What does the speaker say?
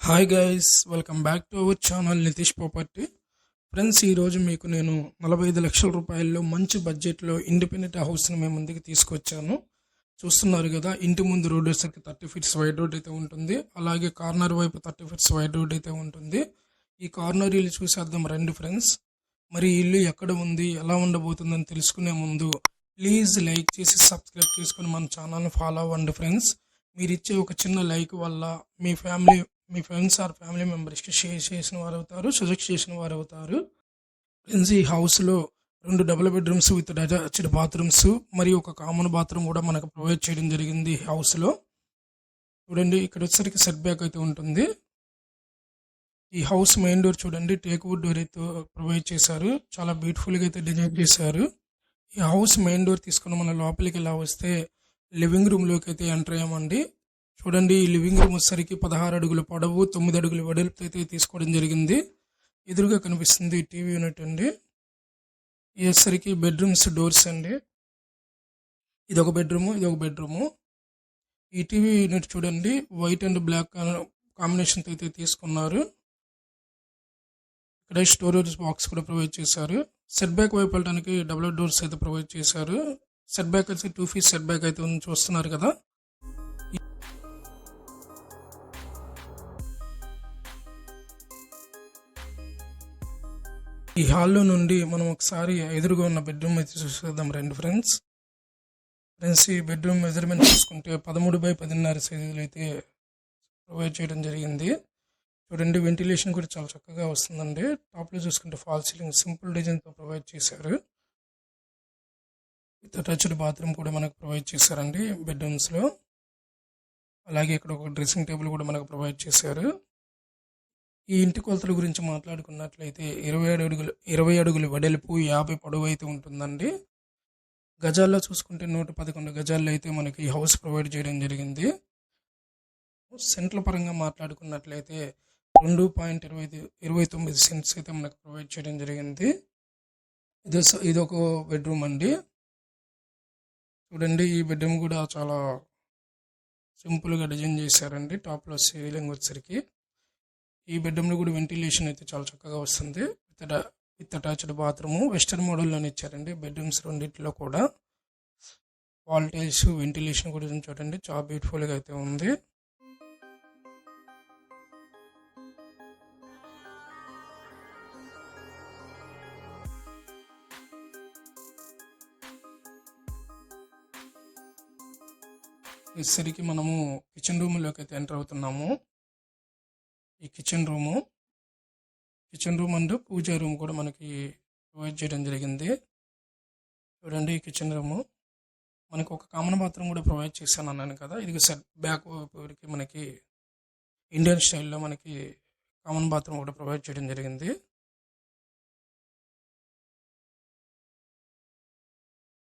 Hi guys, welcome back to our channel Nitish property. Friends, ఈరోజు మీకు నేను 45 లక్షల రూపాయల్లో మంచి బడ్జెట్లో ఇండిపెండెంట్ హౌస్ని మేము ముందుకు తీసుకొచ్చాను. చూస్తున్నారు కదా, ఇంటి ముందు రోడ్ వచ్చేసరికి 30 ఫీట్స్ వైడ్ రోడ్ అయితే ఉంటుంది. అలాగే కార్నర్ వైపు 30 ఫీట్స్ వైడ్ రోడ్ అయితే ఉంటుంది. ఈ కార్నర్ ఇల్లు చూసేద్దాం రండి ఫ్రెండ్స్. మరి ఈ ఇల్లు ఎక్కడ ఉంది, ఎలా ఉండబోతుందని తెలుసుకునే ముందు ప్లీజ్ లైక్ చేసి సబ్స్క్రైబ్ చేసుకుని మన ఛానల్ని ఫాలో అవ్వండి ఫ్రెండ్స్. మీరు ఇచ్చే ఒక చిన్న లైక్ వల్ల మీ ఫ్రెండ్స్ ఆర్ ఫ్యామిలీ మెంబర్స్కి షేర్ చేసిన వారు అవుతారు, సజెస్ట్ చేసిన వారు అవుతారు. ఫ్రెండ్స్, ఈ హౌస్లో 2 double bedrooms with attached bathrooms మరియు ఒక కామన్ బాత్రూమ్ కూడా మనకు ప్రొవైడ్ చేయడం జరిగింది ఈ హౌస్లో. చూడండి, ఇక్కడ వచ్చేసరికి సెట్ బ్యాక్ అయితే ఉంటుంది. ఈ హౌస్ మెయిన్ డోర్ చూడండి, టేక్ వుడ్ డోర్ అయితే ప్రొవైడ్ చేశారు. చాలా బ్యూటిఫుల్గా అయితే డిజైన్ చేశారు. ఈ హౌస్ మెయిన్ డోర్ తీసుకుని మన లోపలికి ఇలా వస్తే లివింగ్ రూమ్లోకి అయితే ఎంటర్ అయ్యామండి. చూడండి, ఈ లివింగ్ రూమ్ వచ్చేసరికి 16 అడుగుల పొడవు, 9 అడుగుల వెడల్పు అయితే తీసుకోవడం జరిగింది. ఎదురుగా కనిపిస్తుంది టీవీ యూనిట్ అండి. ఈ వచ్చేసరికి బెడ్రూమ్స్ డోర్స్ అండి. ఇదొక బెడ్రూము, ఇదొక బెడ్రూము. ఈ టీవీ యూనిట్ చూడండి, వైట్ అండ్ బ్లాక్ కాంబినేషన్ అయితే తీసుకున్నారు. ఇక్కడ స్టోరేజ్ బాక్స్ కూడా ప్రొవైడ్ చేశారు. సెట్ బ్యాక్ వైపు వెళ్ళడానికి డబుల్ డోర్స్ అయితే ప్రొవైడ్ చేశారు. సెట్ బ్యాక్ వచ్చి 2 ఫీట్ సెట్ బ్యాక్ అయితే చూస్తున్నారు కదా. ఈ హాల్లో నుండి మనం ఒకసారి ఎదురుగా ఉన్న బెడ్రూమ్ అయితే చూసేద్దాం రండి ఫ్రెండ్స్. ఈ బెడ్రూమ్ మెజర్మెంట్ చూసుకుంటే 13x10.5 సైజులు అయితే ప్రొవైడ్ చేయడం జరిగింది. చూడండి, వెంటిలేషన్ కూడా చాలా చక్కగా వస్తుందండి. టాప్లో చూసుకుంటే ఫాల్ సీలింగ్ సింపుల్ డిజైన్తో ప్రొవైడ్ చేశారు. విత్ అటాచ్డ్ బాత్రూమ్ కూడా మనకు ప్రొవైడ్ చేశారండి బెడ్రూమ్స్లో. అలాగే ఇక్కడ ఒక డ్రెస్సింగ్ టేబుల్ కూడా మనకు ప్రొవైడ్ చేశారు. ఈ ఇంటి కొలతల గురించి మాట్లాడుకున్నట్లయితే 20 అడుగులు వెడల్పు, 50 పొడవు అయితే ఉంటుందండి. గజాల్లో చూసుకుంటే 111 గజాల్లో అయితే మనకి ఈ హౌస్ ప్రొవైడ్ చేయడం జరిగింది. సెంట్ల పరంగా మాట్లాడుకున్నట్లయితే 2.29 సెంట్స్ అయితే మనకు ప్రొవైడ్ చేయడం జరిగింది. ఇదొక బెడ్రూమ్ అండి. చూడండి, ఈ బెడ్రూమ్ కూడా చాలా సింపుల్గా డిజైన్ చేశారండి. టాప్లో సీలింగ్ వచ్చేసరికి ఈ బెడ్రూమ్లో కూడా వెంటిలేషన్ అయితే చాలా చక్కగా వస్తుంది. విత్ అటాచ్డ్ బాత్రూము వెస్టర్న్ మోడల్లోనే ఇచ్చారండి. బెడ్రూమ్స్ రెండింటిలో కూడా వాల్ టైల్స్, వెంటిలేషన్ కూడా చూడండి, చాలా బ్యూటిఫుల్గా అయితే ఉంది. వచ్చేసరికి మనము కిచెన్ రూమ్లోకి అయితే ఎంటర్ అవుతున్నాము. ఈ kitchen room and pooja room కూడా మనకి ప్రొవైడ్ చేయడం జరిగింది. చూడండి, ఈ కిచెన్ రూము మనకు ఒక కామన్ బాత్రూమ్ కూడా ప్రొవైడ్ చేశాను అన్నాను కదా. ఇది సెట్ బ్యాక్ మనకి ఇండియన్ స్టైల్లో మనకి కామన్ బాత్రూమ్ కూడా ప్రొవైడ్ చేయడం జరిగింది.